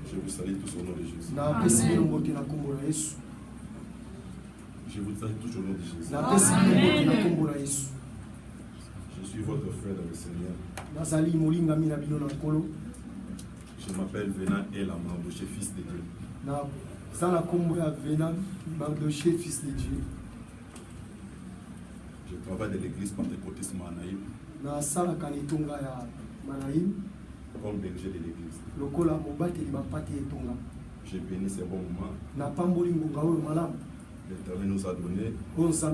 Je vous salue tous au nom de Jésus. Je vous salue tous au nom de Jésus. Je suis votre frère dans le Seigneur. Je m'appelle Venan El Mardoché, fils de Dieu. Je travaille dans l'église pentecôtiste Manaïm. Comme berger de l'église. J'ai béni ces bons moments. L'Éternel nous a donné afin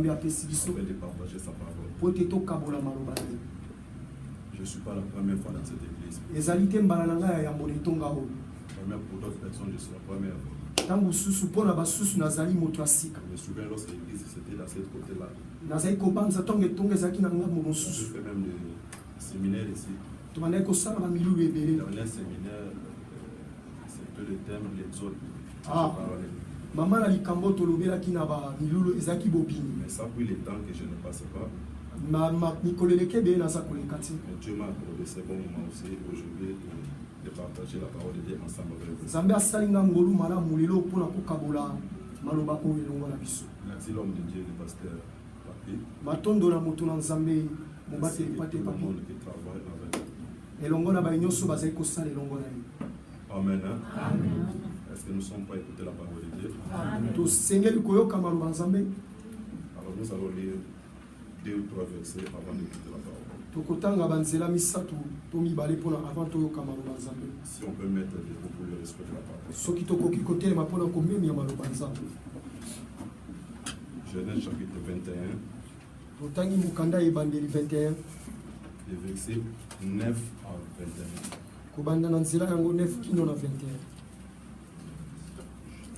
de partager sa parole. Je ne suis pas la première fois dans cette église. Première pour d'autres personnes, je suis la première fois. Je me souviens lorsque l'église c'était dans cette côté-là. J'ai fait même des séminaires ici. Le dernier séminaire, c'était le thème de l'exode. Maman a dit Kambo Tolobela qui n'a pas Milulu Ezaki Bobini. Mais ça puis le temps que je ne passe pas. Dieu m'a accordé ce bon moment aussi aujourd'hui de partager la parole de Dieu ensemble avec vous. Merci l'homme de Dieu, le pasteur Papi. Merci tout le monde qui travaille avec nous. Amen. Est-ce que nous ne sommes pas écoutés la parole de Dieu? Alors nous allons lire 2 ou 3 versets avant d'écouter la parole. Si on peut mettre des mots pour le respect de la parole. Genèse chapitre 21. Des versets 9 à 21.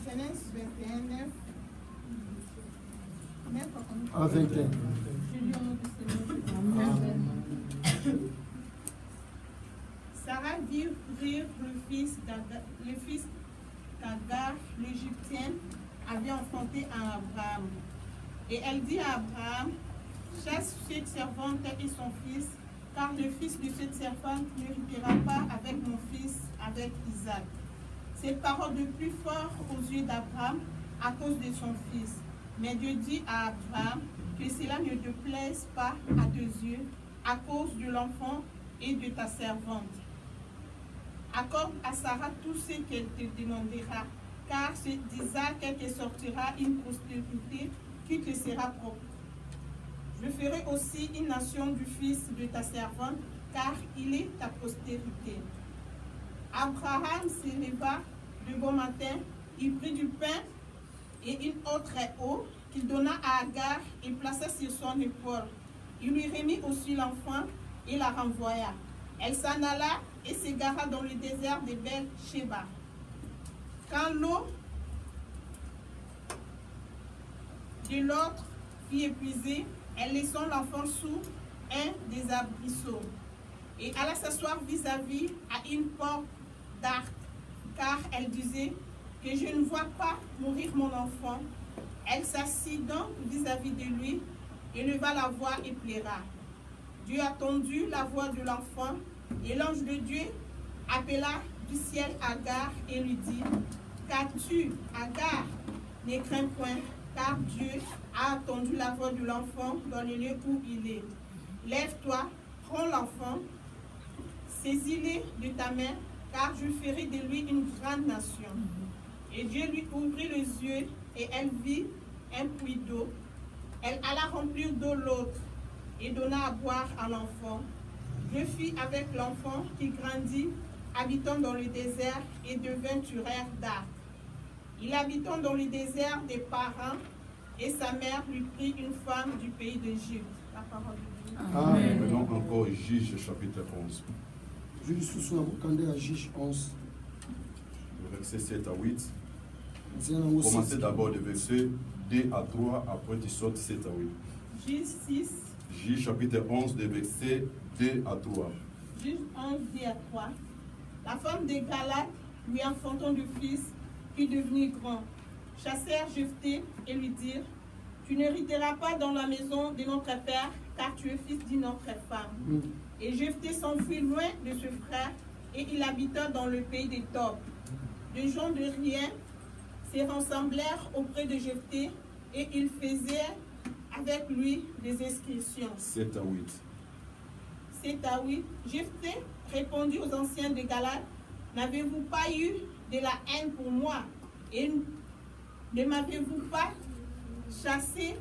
Genèse 21, 9 à 21. Sarah vit rire le fils d'Agar, l'Égyptienne, avait enfanté à Abraham. Et elle dit à Abraham, chasse cette servante et son fils, car le fils de cette servante n'héritera pas avec mon fils, avec Isaac. Cette parole de plus fort aux yeux d'Abraham à cause de son fils. Mais Dieu dit à Abraham que cela ne te plaise pas à tes yeux à cause de l'enfant et de ta servante. Accorde à Sarah tout ce qu'elle te demandera, car c'est d'Isaac qu'elle te sortira une postérité qui te sera propre. Je ferai aussi une nation du fils de ta servante, car il est ta postérité. Abraham se leva de bon matin, il prit du pain et une eau très haut qu'il donna à Agar et plaça sur son épaule. Il lui remit aussi l'enfant et la renvoya. Elle s'en alla et s'égara dans le désert de Beer-Sheba. Quand l'eau de l'autre fut épuisée, elle laissa l'enfant sous un des arbrisseaux et alla s'asseoir vis-à-vis à une porte d'arc, car elle disait que je ne vois pas mourir mon enfant. Elle s'assit donc vis-à-vis de lui, éleva la voix et pleura. Dieu a entendu la voix de l'enfant, et l'ange de Dieu appela du ciel Agar et lui dit, qu'as-tu, Agar? Ne crains point, car Dieu a entendu la voix de l'enfant dans le lieu où il est. Lève-toi, prends l'enfant, saisis-le de ta main, car je ferai de lui une grande nation. Et Dieu lui ouvrit les yeux, et elle vit un puits d'eau. Elle alla remplir d'eau l'autre, et donna à boire à l'enfant. Dieu fit avec l'enfant qui grandit, habitant dans le désert, et devint tueur d'arc. Il habitant dans le désert des parents, et sa mère lui prit une femme du pays d'Égypte. La parole de Dieu. Amen. Maintenant encore Juge chapitre 11. Juge 11. Verset 7 à 8. Commencez d'abord le verset 2 à 3, après tu sautes 7 à 8. Juge 6. Juge chapitre 11, de verset 2 à 3. Juge 11, 2 à 3. La femme de Galad lui enfantant du fils, qui devenit grand, chassèrent Jephthé et lui dirent, tu n'hériteras pas dans la maison de notre père, car tu es fils d'une autre femme. Et Jephthé s'enfuit loin de ce frère, et il habita dans le pays des Tob. de gens de rien se rassemblèrent auprès de Jephthé et ils faisaient avec lui des inscriptions. 7 à 8. 7 à 8. Jephthé répondit aux anciens de Galade, n'avez-vous pas eu de la haine pour moi et ne m'avez-vous pas chassé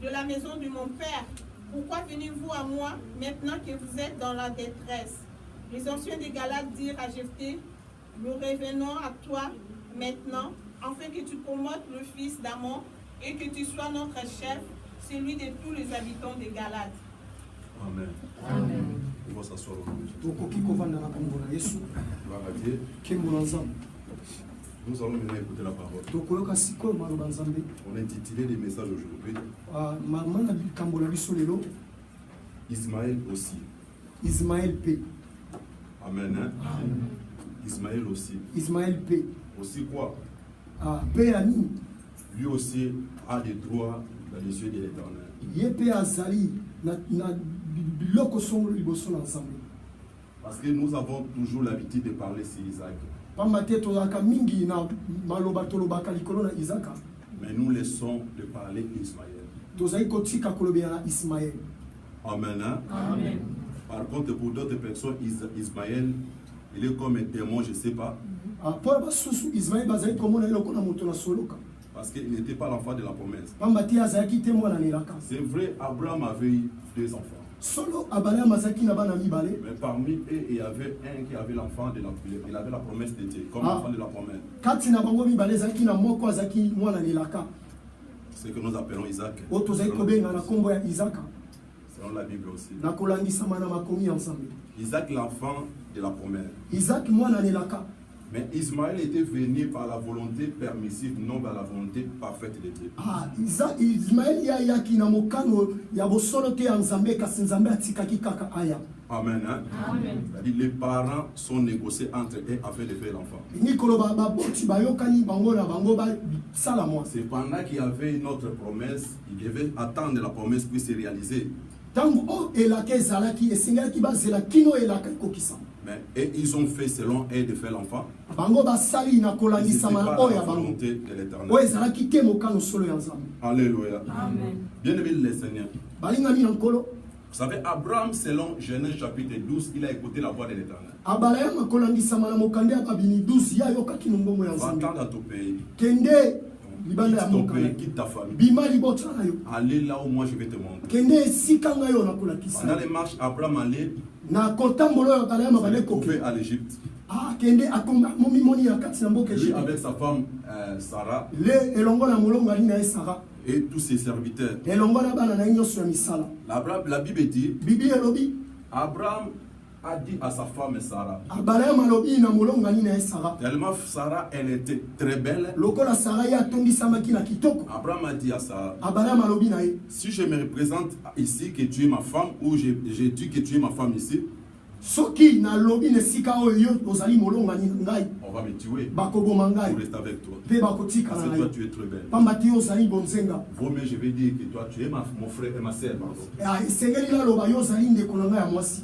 de la maison de mon père? Pourquoi venez-vous à moi maintenant que vous êtes dans la détresse? Les anciens de Galade dirent à Jephthé, nous revenons à toi maintenant, afin que tu promotes le fils d'Amon et que tu sois notre chef, celui de tous les habitants de Galade. Amen. Amen. On va s'asseoir au nom de Jésus. Gloire à Dieu. Nous allons maintenant écouter la parole. On a intitulé les messages aujourd'hui. Ismaël aussi. Ismaël P. Amen. Hein? Amen. Ismaël aussi. Ismaël P. Aussi quoi? P. Ami. Lui aussi a des droits dans les yeux de l'Éternel. Parce que nous avons toujours l'habitude de parler sur Isaac. Mais nous laissons de parler Ismaël. Amen. Hein? Amen. Par contre, pour d'autres personnes, Ismaël, il est comme un démon, je ne sais pas. Parce qu'il n'était pas l'enfant de la promesse. C'est vrai, Abraham avait eu 2 enfants. Mais parmi eux, il y avait un qui avait l'enfant de la promesse. Il avait la promesse de Dieu, comme l'enfant de la promesse. C'est ce que nous appelons Isaac. Selon la Bible aussi. Isaac, l'enfant de la promesse. Mais Ismaël était venu par la volonté permissive, non par la volonté parfaite de Dieu. Amen. Hein? Amen. Les parents sont négociés entre eux afin de faire l'enfant. C'est pendant qu'il y avait une autre promesse, il devait attendre que la promesse puisse se réaliser. Mais et ils ont fait selon eux de faire l'enfant. C'était pas la volonté de l'Éternel. Alléluia. Bien-aimé le Seigneur. Vous savez, Abraham, selon Genèse chapitre 12, il a écouté la voix de l'Éternel. Va attendre à ton pays. Quitte ton pays, quitte ta famille. Allez là où moi je vais te montrer. Pendant les marches, Abraham allait. Il pouvait à l'Égypte. Lui avec sa femme Sarah et tous ses serviteurs. La Bible dit, Abraham a dit à sa femme Sarah, tellement Sarah elle était très belle, Abraham a dit à Sarah, si je me représente ici que tu es ma femme, ou j'ai dit que tu es ma femme ici, on va me tuer pour rester avec toi. Parce que toi tu es très belle. Vaut mieux je vais dire que toi tu es mon frère et ma sœur.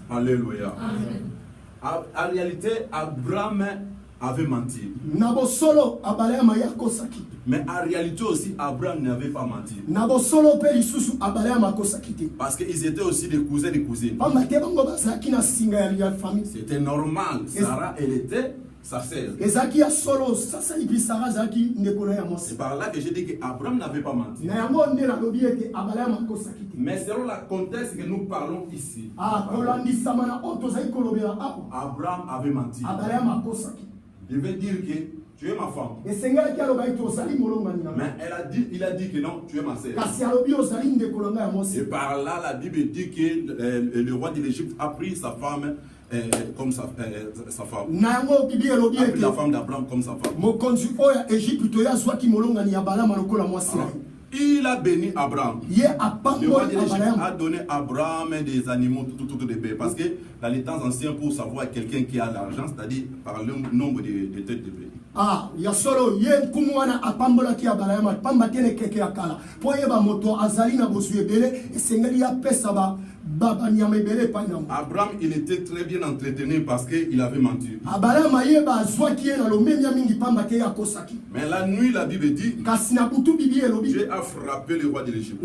Alléluia. En réalité, Abraham avait menti. Mais en réalité aussi, Abraham n'avait pas menti. Parce qu'ils étaient aussi des cousins et cousines. C'était normal. Sarah, elle était sa sœur. C'est par là que j'ai dit qu'Abraham n'avait pas menti. Mais selon le contexte que nous parlons ici, Abraham avait menti. Il veut dire que tu es ma femme. Mais il a dit que non, tu es ma sœur. Et par là, la Bible dit que le roi de l'Égypte a pris sa femme comme sa femme. A pris la femme d'Abraham comme sa femme. Il a béni Abraham. Le roi de l'Égypte a donné à Abraham des animaux, tout de bébés. Parce que dans les temps anciens, pour savoir quelqu'un qui a l'argent, c'est-à-dire par le nombre de têtes de bébés. Abraham, il était très bien entretenu parce qu'il avait menti. Mais la nuit, la Bible dit, Dieu a frappé le roi de l'Égypte.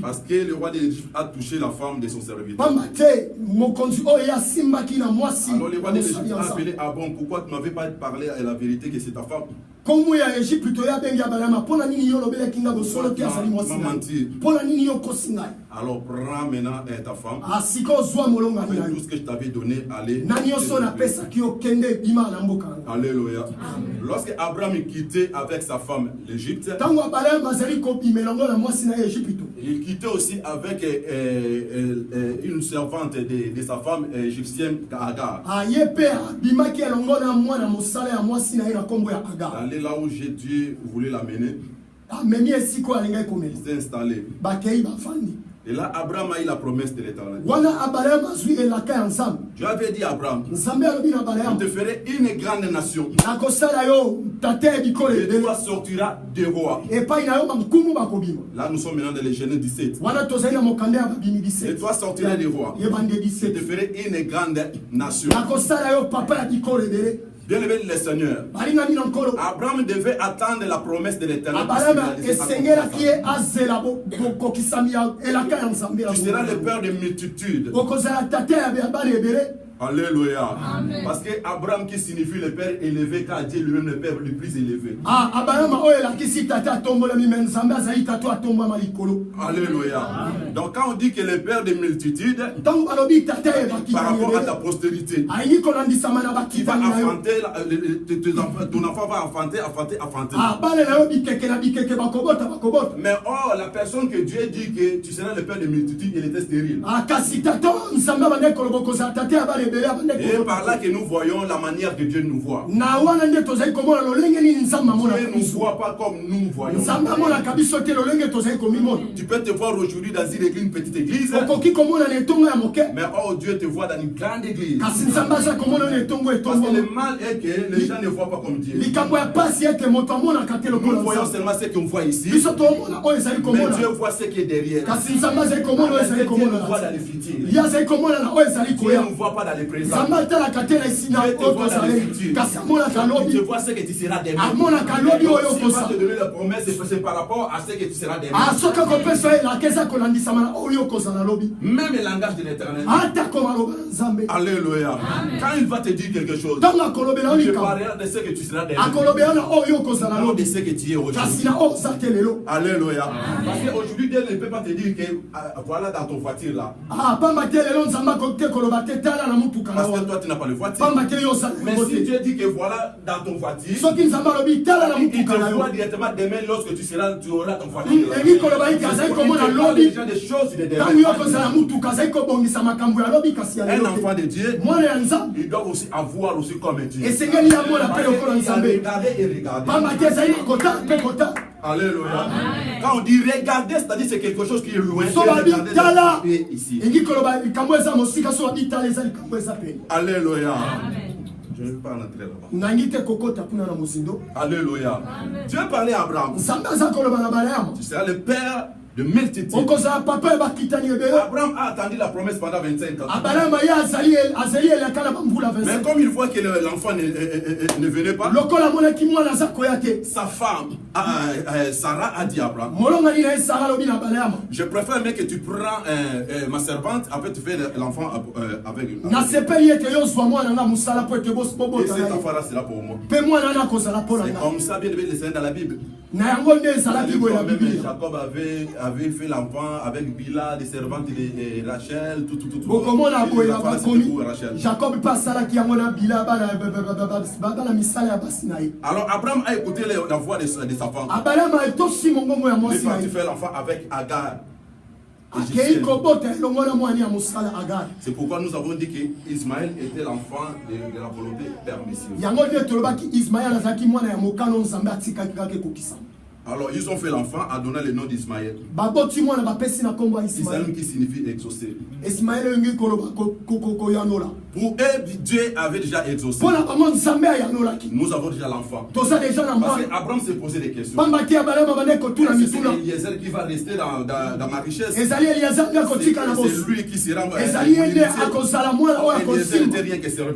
Parce que le roi de l'Égypte a touché la femme de son serviteur. Alors le roi de l'Égypte a appelé Abraham, pourquoi tu ne m'avais pas parlé à la vérité que c'est ta femme? Comme ya Égypte plutôt ya benga balama pona nini yo lobela kinga bo solo kia sali mwasi pona nini yo kosinga. Alors prends maintenant ta femme. Asiko zwa molonga ni tout ce que je t'avais donné, allez. Nani yo sona pesa ki yo kende bima na mboka. Alléluia. Lorsque Abraham quittait avec sa femme l'Égypte, tango balama bazali ko bimelongo na mwasi na Égypte. Il quittait aussi avec une servante de sa femme égyptienne Agar. Aye père bima ki elongo na mwana mosala ya mwasi na ina kombo ya Agar. Là où Dieu voulait l'amener, il s'est installé. Et là, Abraham a eu la promesse de l'Éternel. Dieu avait dit à Abraham, je te ferai une grande nation. Et toi sortiras des rois. Là, nous sommes maintenant dans les Genèse 17. Et toi sortiras des rois. Je te ferai une grande nation. Bien élevé le Seigneur, Abraham devait attendre la promesse de l'Éternel. Tu seras le père de multitudes. Alléluia. Parce que Abraham qui signifie le père élevé, car Dieu lui-même le père le plus élevé. Alléluia. Donc quand on dit que le père des multitudes, par rapport à ta postérité, qui va enfanter, ton enfant va enfanter. Mais or, la personne que Dieu dit que tu seras le père des multitudes, il était stérile. Et par là que nous voyons la manière que Dieu nous voit. Dieu ne nous voit pas comme nous voyons. Tu peux te voir aujourd'hui dans une petite église, mais oh, Dieu te voit dans une grande église. Parce que le mal est que les gens ne voient pas comme Dieu. Nous voyons seulement ce qu'on voit ici, mais Dieu voit ce qui est derrière. Dieu nous voit dans les futurs. Dieu ne voit pas dans les présents. Dieu te voit dans les futurs. Tu vois ce que tu seras demain. Si tu vas te donner la promesse, c'est par rapport à ce que tu seras demain. Même le langage de l'Éternel. Alléluia. Quand il va te dire quelque chose, tu parleras de ce que tu seras demain, non de ce que tu es aujourd'hui. Alléluia. Parce qu'aujourd'hui, Dieu ne peut pas te dire que voilà dans ton voiture là. Parce que toi tu n'as pas de voiture. Mais si Dieu dit que voilà dans ton voiture, il te voit directement demain lorsque tu auras ton voiture. Il te voit déjà des choses de demain. Un enfant de Dieu, il doit aussi avoir aussi comme Dieu. Regarder et regarder. Alléluia. Quand on dit regarder, c'est-à-dire c'est quelque chose qui est loin. Et ici. Alléluia. Je ne vais pas rentrer là-bas. Alléluia. Dieu parlait à Abraham. Tu seras le père de multitudes. Abraham a attendu la promesse pendant 25 ans. Mais comme il voit que l'enfant ne venait pas, sa femme, Sarah, a dit à Abraham, je préfère que tu prends ma servante, après tu fais l'enfant avec lui. Et cet enfant-là sera pour moi. C'est comme ça, bien élevé, c'est dans la Bible. Jacob avait fait l'enfant avec Bila, les servantes de Rachel, tout. Jacob alors Abraham a écouté la voix de sa femme. Il est parti faire l'enfant avec Agar. C'est pourquoi nous avons dit qu'Ismaël était l'enfant de la volonté permissive. Alors ils ont fait l'enfant en donnant le nom d'Ismaël. Ismaël qui signifie exaucer. Pour eux, Dieu avait déjà exaucé. Nous avons déjà l'enfant. Parce qu'Abraham s'est posé des questions. C'est Eliezer qui va rester dans ma richesse. C'est lui qui sera. Eliezer n'était rien que serviteur.